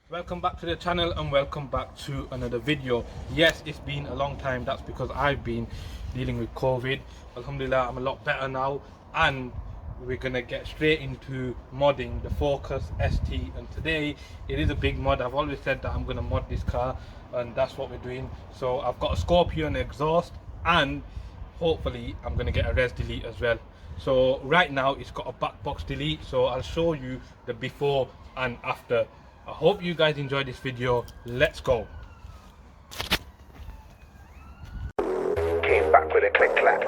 Welcome back to the channel and welcome back to another video. Yes, it's been a long time. That's because I've been dealing with COVID. Alhamdulillah, I'm a lot better now, and we're gonna get straight into modding the Focus ST. And today it is a big mod. I've always said that I'm gonna mod this car, and that's what we're doing. So I've got a Scorpion exhaust, and hopefully I'm gonna get a res delete as well. So right now it's got a back box delete, so I'll show you the before and after. I hope you guys enjoyed this video. Let's go. Came back with a click clack,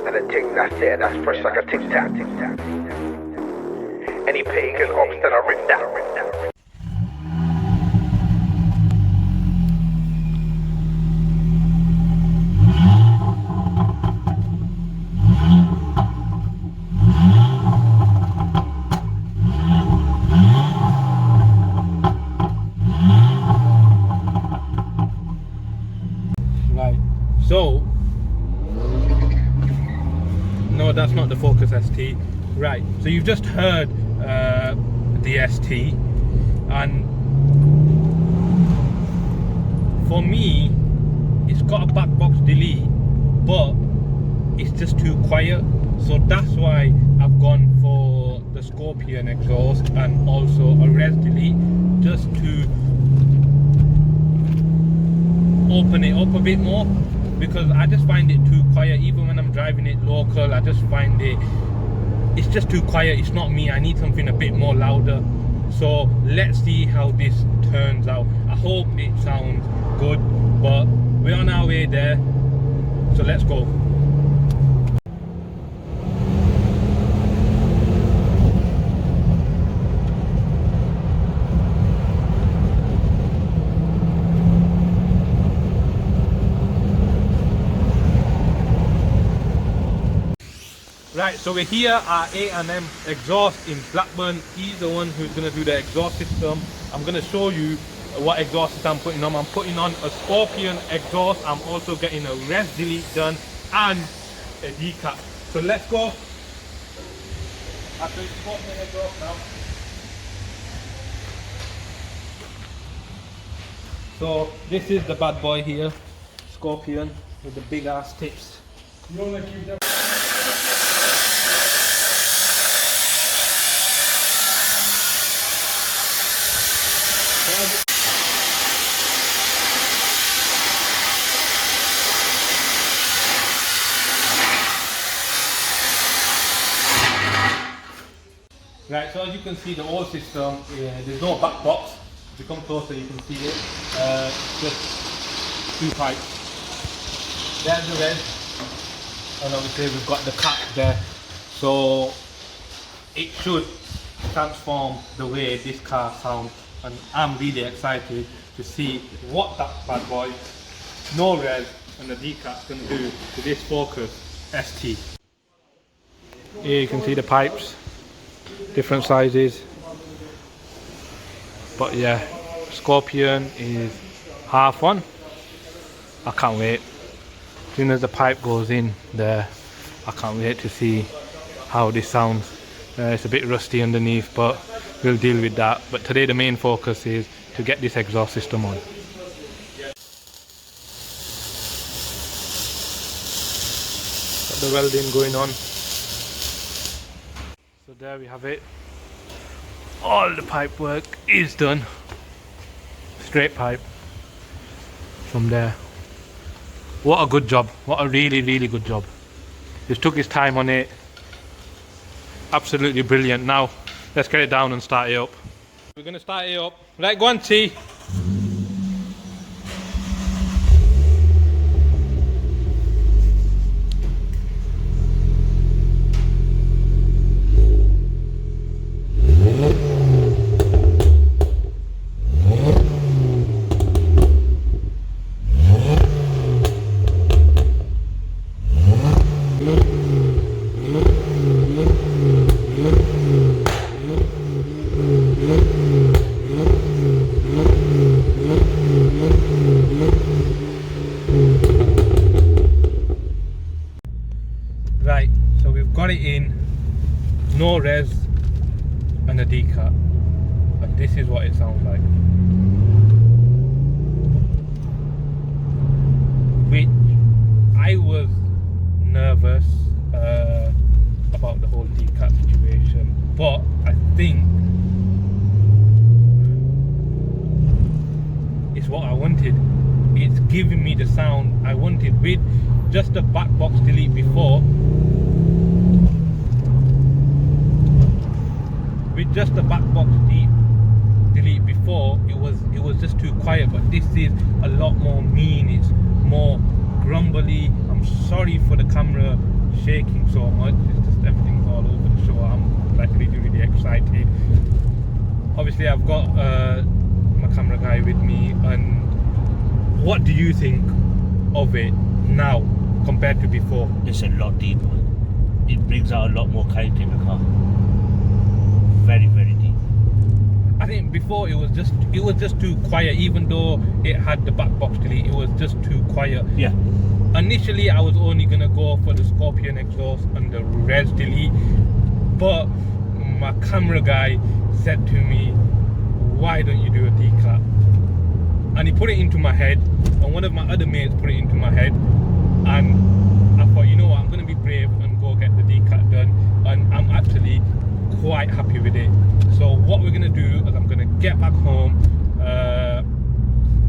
and a ting that's it, that's fresh like a tic tac. Any pagan ops that are written down. So, no, that's not the Focus ST. Right, so you've just heard the ST, and for me, it's got a back box delete, but it's just too quiet. So that's why I've gone for the Scorpion exhaust and also a res delete, just to open it up a bit more, because I just find it too quiet. Even when I'm driving it local, I just find it's just too quiet. It's not me. I need something a bit more louder. So let's see how this turns out. I hope it sounds good, but we're on our way there, so let's go. Right, so we're here at A&M Exhaust in Blackburn. He's the one who's going to do the exhaust system. I'm going to show you what exhaust system I'm putting on. I'm putting on a Scorpion exhaust. I'm also getting a res delete done and a decap. So let's go. After Scorpion exhaust now. So this is the bad boy here, Scorpion, with the big ass tips. You want to keep them. Right, so as you can see, the old system, there's no back box. If you come closer, you can see it. Just two pipes. There's the red, and obviously we've got the cap there. So it should transform the way this car sounds, and I'm really excited to see what that bad boy, no res, and the decap can do to this Focus ST. Here you can see the pipes. Different sizes, but yeah, Scorpion is half one. I can't wait. As soon as the pipe goes in there, I can't wait to see how this sounds. It's a bit rusty underneath, but we'll deal with that. But today the main focus is to get this exhaust system on. Got the welding going on. So there we have it. All the pipe work is done. Straight pipe from there. What a good job. What a really good job. Just took his time on it. Absolutely brilliant. Now let's get it down and start it up. We're going to start it up. Right, go on T. this is what it sounds like. Which I was nervous about the whole decat situation, but I think it's what I wanted. It's giving me the sound I wanted. With just the back box delete before, it was just too quiet. But this is a lot more mean. It's more grumbly. I'm sorry for the camera shaking so much. It's just everything's all over the show. I'm like really excited. Obviously I've got my camera guy with me. And what do you think of it now compared to before? It's a lot deeper. It brings out a lot more character in the car. Very, very deep. I think before it was just too quiet. Even though it had the back box delete, it was just too quiet. Yeah. Initially I was only gonna go for the Scorpion exhaust and the res delete, but my camera guy said to me, why don't you do a decat? And he put it into my head, and one of my other mates put it into my head, and I thought, you know what, I'm gonna be brave and go get the decat done, and I'm actually quite happy with it. So what we're gonna do is I'm gonna get back home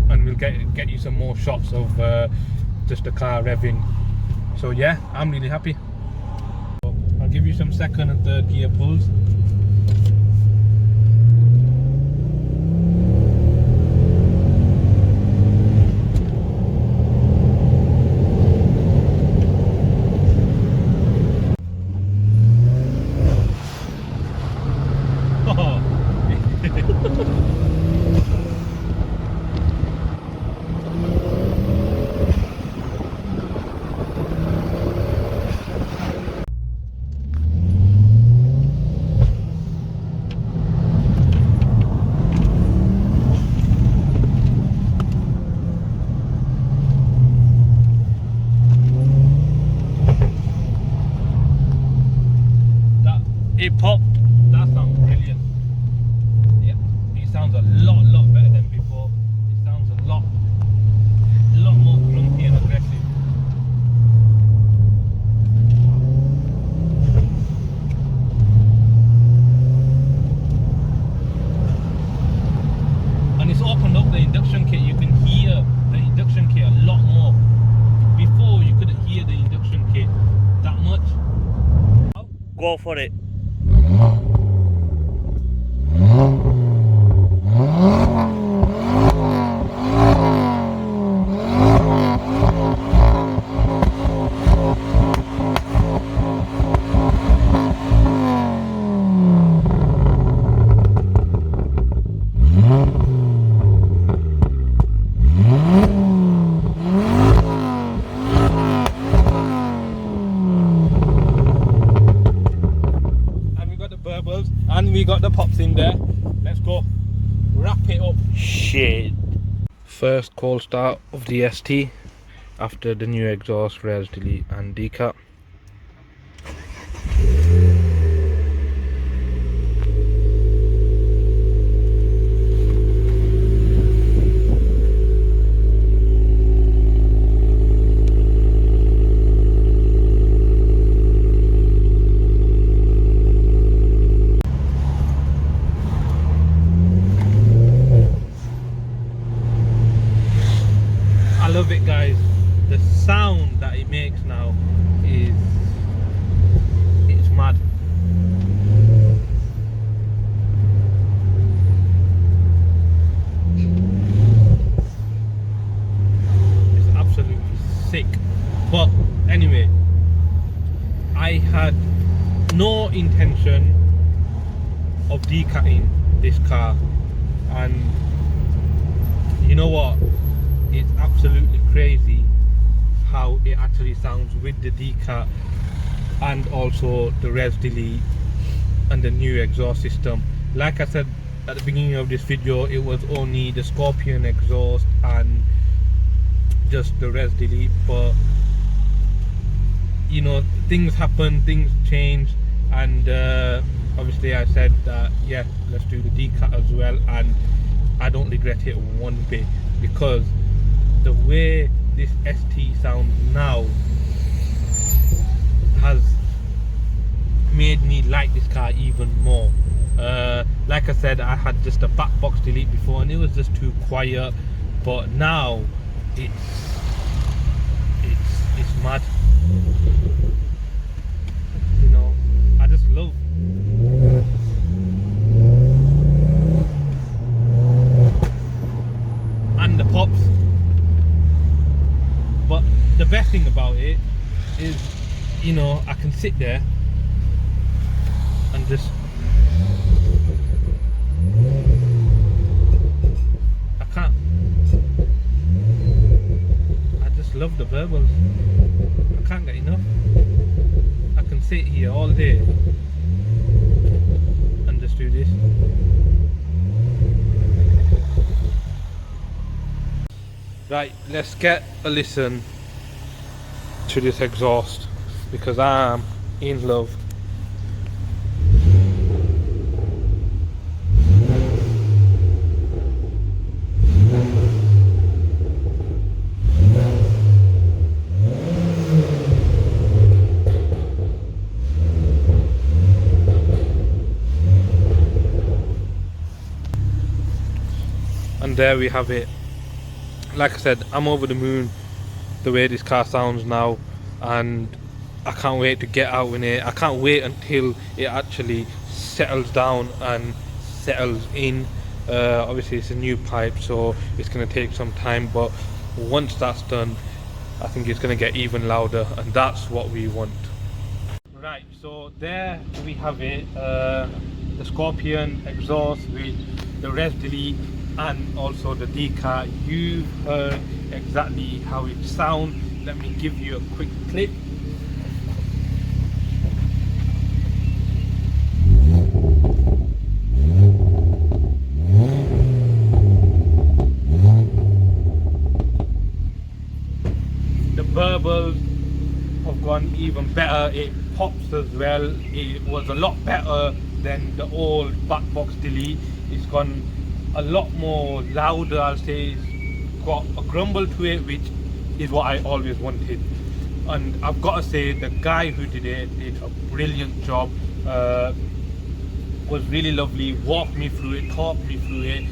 and we'll get you some more shots of just the car revving. So yeah, I'm really happy. So I'll give you some second and third gear pulls. It popped. That sounds brilliant. Yeah, it sounds a lot better than before. It sounds a lot more grumpy and aggressive. And it's opened up the induction kit. You can hear the induction kit a lot more. Before you couldn't hear the induction kit that much. Go for it. And we got the pops in there. Let's go wrap it up. Shit. First cold start of the ST after the new exhaust, res delete and decat. I love it, guys. The sound that it makes now it's mad. It's absolutely sick. But anyway, I had no intention of decatting this car, and you know what? It's absolutely crazy how it actually sounds with the decat and also the res delete and the new exhaust system. Like I said at the beginning of this video, it was only the Scorpion exhaust and just the res delete, but you know, things happen, things change, and obviously I said that yeah, let's do the decal as well, and I don't regret it one bit, because the way this ST sounds now has made me like this car even more. Like I said, I had just a back box delete before and it was just too quiet, but now it's mad. You know, I just love. And the pops. But the best thing about it is, you know, I can sit there and just I just love the verbals. I can't get enough. I can sit here all day and just do this. Right, let's get a listen to this exhaust, because I'm in love. And there we have it. Like I said, I'm over the moon the way this car sounds now, and I can't wait to get out in it. I can't wait until it actually settles down and settles in. Obviously it's a new pipe, so it's going to take some time, but once that's done, I think it's going to get even louder, and that's what we want. Right, so there we have it, the Scorpion exhaust with the res delete and also the decal. You've heard exactly how it sounds. Let me give you a quick clip. The burbles have gone even better. It pops as well. It was a lot better than the old back box delete. It's gone a lot more louder, I'll say. It's got a grumble to it, which is what I always wanted. And I've got to say, the guy who did it did a brilliant job. Was really lovely, walked me through it, taught me through it,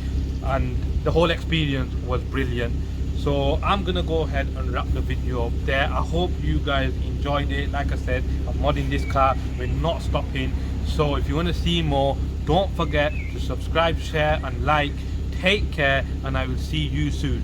and the whole experience was brilliant. So I'm gonna go ahead and wrap the video up there. I hope you guys enjoyed it. Like I said, I'm modding this car, we're not stopping. So if you want to see more, don't forget to subscribe, share and like. Take care, and I will see you soon.